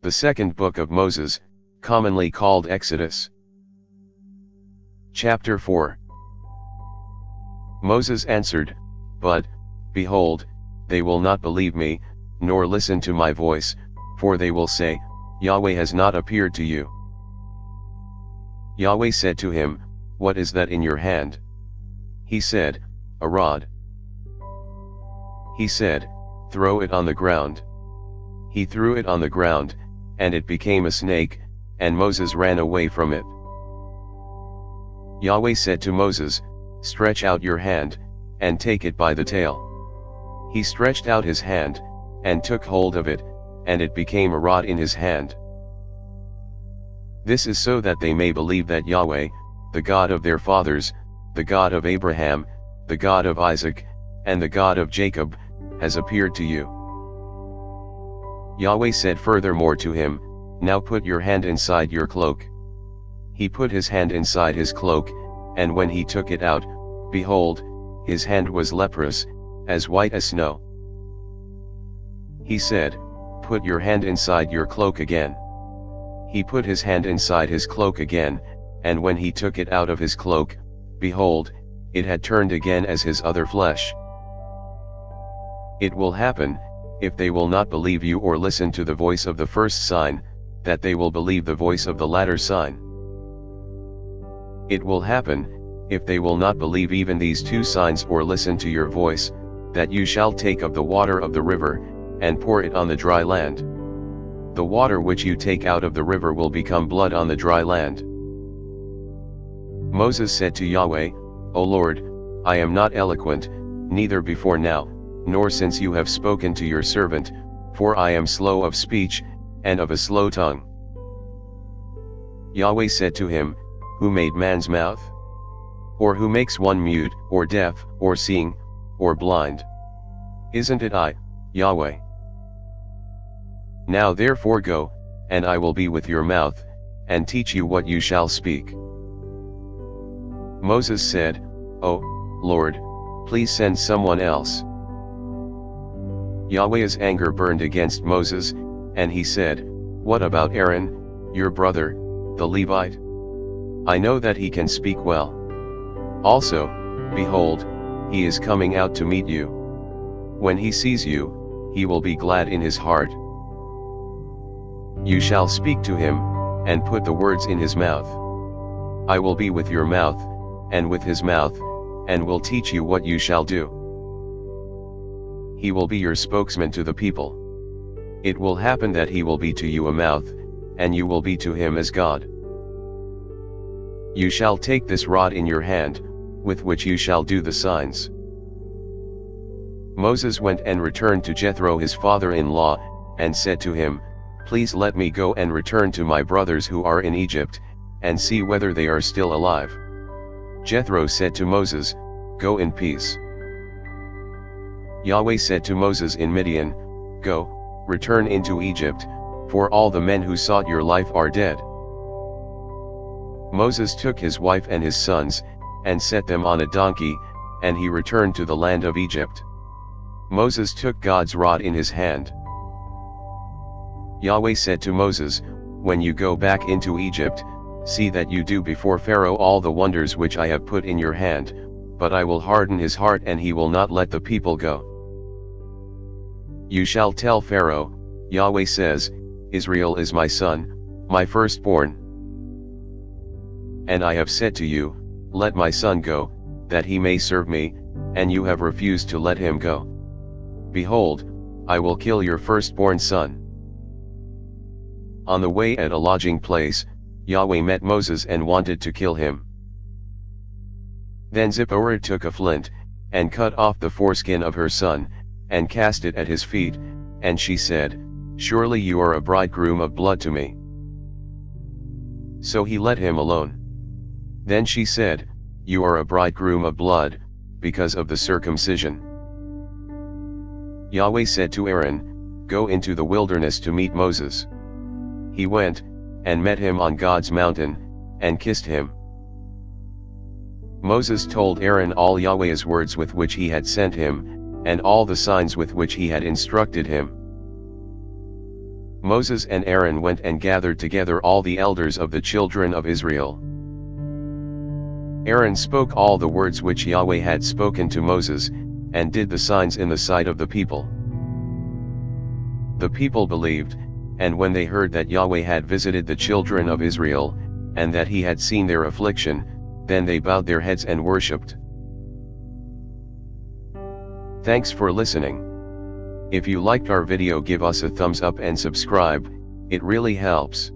The second book of Moses, commonly called Exodus. Chapter 4. Moses answered, "But, behold, they will not believe me, nor listen to my voice, for they will say, Yahweh has not appeared to you." Yahweh said to him, "What is that in your hand?" He said, "A rod." He said, "Throw it on the ground." He threw it on the ground, and it became a snake, and Moses ran away from it. Yahweh said to Moses, "Stretch out your hand, and take it by the tail." He stretched out his hand, and took hold of it, and it became a rod in his hand. This is so that they may believe that Yahweh, the God of their fathers, the God of Abraham, the God of Isaac, and the God of Jacob, has appeared to you. Yahweh said furthermore to him, "Now put your hand inside your cloak." He put his hand inside his cloak, and when he took it out, behold, his hand was leprous, as white as snow. He said, "Put your hand inside your cloak again." He put his hand inside his cloak again, and when he took it out of his cloak, behold, it had turned again as his other flesh. It will happen, if they will not believe you or listen to the voice of the first sign, that they will believe the voice of the latter sign. It will happen, if they will not believe even these two signs or listen to your voice, that you shall take of the water of the river, and pour it on the dry land. The water which you take out of the river will become blood on the dry land. Moses said to Yahweh, "O Lord, I am not eloquent, neither before now, nor since you have spoken to your servant, for I am slow of speech, and of a slow tongue." Yahweh said to him, "Who made man's mouth? Or who makes one mute, or deaf, or seeing, or blind? Isn't it I, Yahweh? Now therefore go, and I will be with your mouth, and teach you what you shall speak." Moses said, "O Lord, please send someone else." Yahweh's anger burned against Moses, and he said, "What about Aaron, your brother, the Levite? I know that he can speak well. Also, behold, he is coming out to meet you. When he sees you, he will be glad in his heart. You shall speak to him, and put the words in his mouth. I will be with your mouth, and with his mouth, and will teach you what you shall do. He will be your spokesman to the people. It will happen that he will be to you a mouth, and you will be to him as God. You shall take this rod in your hand, with which you shall do the signs." Moses went and returned to Jethro his father-in-law, and said to him, "Please let me go and return to my brothers who are in Egypt, and see whether they are still alive." Jethro said to Moses, "Go in peace." Yahweh said to Moses in Midian, "Go, return into Egypt, for all the men who sought your life are dead." Moses took his wife and his sons, and set them on a donkey, and he returned to the land of Egypt. Moses took God's rod in his hand. Yahweh said to Moses, "When you go back into Egypt, see that you do before Pharaoh all the wonders which I have put in your hand, but I will harden his heart and he will not let the people go. You shall tell Pharaoh, Yahweh says, Israel is my son, my firstborn. And I have said to you, let my son go, that he may serve me, and you have refused to let him go. Behold, I will kill your firstborn son." On the way at a lodging place, Yahweh met Moses and wanted to kill him. Then Zipporah took a flint, and cut off the foreskin of her son, and cast it at his feet, and she said, "Surely you are a bridegroom of blood to me." So he let him alone. Then she said, "You are a bridegroom of blood, because of the circumcision." Yahweh said to Aaron, "Go into the wilderness to meet Moses." He went, and met him on God's mountain, and kissed him. Moses told Aaron all Yahweh's words with which he had sent him, and all the signs with which he had instructed him. Moses and Aaron went and gathered together all the elders of the children of Israel. Aaron spoke all the words which Yahweh had spoken to Moses, and did the signs in the sight of the people. The people believed, and when they heard that Yahweh had visited the children of Israel, and that he had seen their affliction, then they bowed their heads and worshipped. Thanks for listening. If you liked our video, give us a thumbs up and subscribe, it really helps.